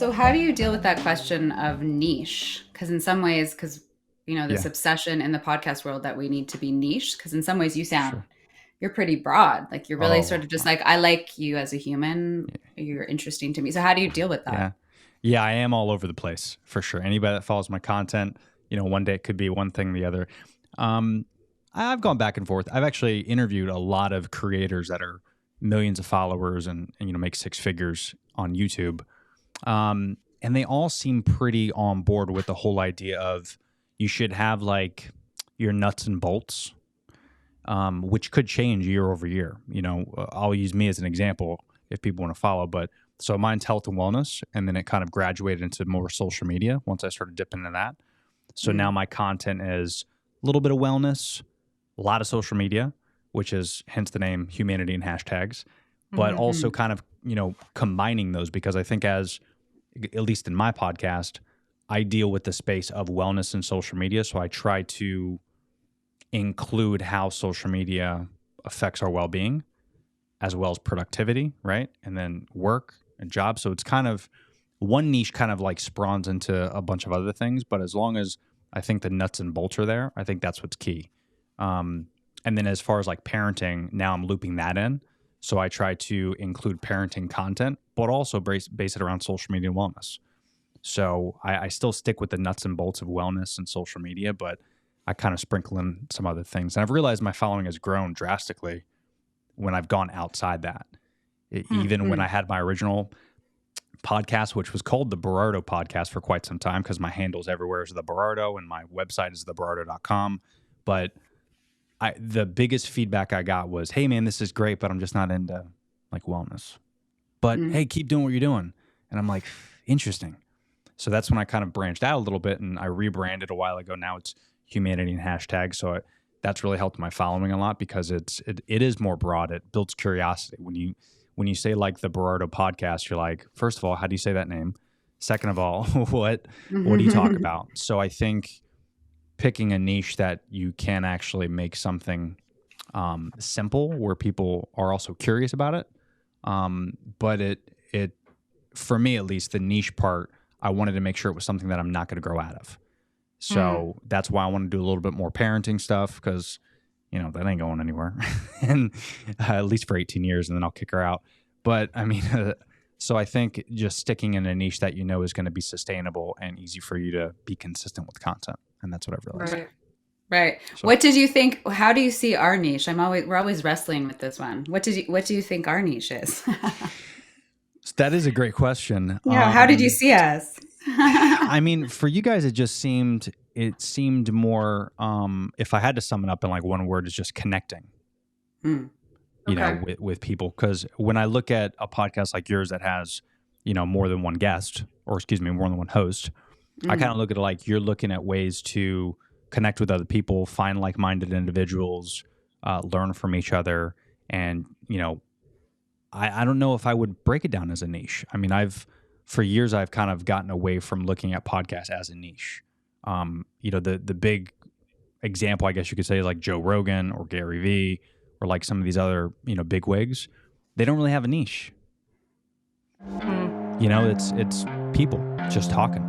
So how do you deal with that question of niche? Because in some ways, this Yeah, obsession in the podcast world that we need to be niche, because in some ways sure. you're pretty broad. Like you're really sort Oh, of just like, I like you as a human. You're interesting to me. So how do you deal with that? yeah. Yeah, I am all over the place for sure. Anybody that follows my content, one day it could be one thing, the other. Um, I've gone back and forth. I've actually interviewed a lot of creators that are millions of followers and make six figures on YouTube. And they all seem pretty on board with the whole idea of you should have like your nuts and bolts, which could change year over year. I'll use me as an example if people want to follow. But so mine's health and wellness, and then it kind of graduated into more social media once I started dipping into that. So now Mm, my content is a little bit of wellness, a lot of social media, which is hence the name humanity and hashtags, but also mhm. kind of, combining those because I think as, at least in my podcast, I deal with the space of wellness and social media. So I try to include how social media affects our well-being as well as productivity, right? And then work and job. So it's kind of one niche kind of like spawns into a bunch of other things, but as long as I think the nuts and bolts are there, I think that's what's key. Um, and then as far as like parenting, now I'm looping that in. So I try to include parenting content, but also base it around social media and wellness. So I still stick with the nuts and bolts of wellness and social media, but I kind of sprinkle in some other things. And I've realized my following has grown drastically when I've gone outside that. Even when Mhm. I had my original podcast, which was called the Berardo Podcast for quite some time, because my handles everywhere is the Berardo and my website is theberardo.com. But the biggest feedback I got was, hey, man, this is great, but I'm just not into like wellness. But Mm. hey, keep doing what you're doing. And I'm like, interesting. So that's when I kind of branched out a little bit and I rebranded a while ago. Now it's humanity and hashtags. So that's really helped my following a lot because it is more broad. It builds curiosity. When you say like the Berardo podcast, you're like, first of all, how do you say that name? Second of all, what do you talk about? So I think picking a niche that you can actually make something simple where people are also curious about it. But it for me at least, the niche part, I wanted to make sure it was something that I'm not going to grow out of. Mm. So that's why I want to do a little bit more parenting stuff because that ain't going anywhere, and at least for 18 years, and then I'll kick her out. But I mean, so I think just sticking in a niche that is going to be sustainable and easy for you to be consistent with content, and that's what I've realized. Right. Right. So What did you think? How do you see our niche? We're always wrestling with this one. What do you think our niche is? that is a great question. Yeah. How did you see us? I mean, for you guys, it seemed more. If I had to sum it up in like one word, it's just connecting. Mm. Okay. With people. Because when I look at a podcast like yours that has, more than one guest, or excuse me, more than one host, I kind Mm. of look at it like you're looking at ways to connect with other people, find like-minded individuals, learn from each other, and I don't know if I would break it down as a niche. I mean, for years I've kind of gotten away from looking at podcasts as a niche. The big example, I guess you could say, is like Joe Rogan or Gary Vee or like some of these other, big wigs. They don't really have a niche. Mm. It's people just talking.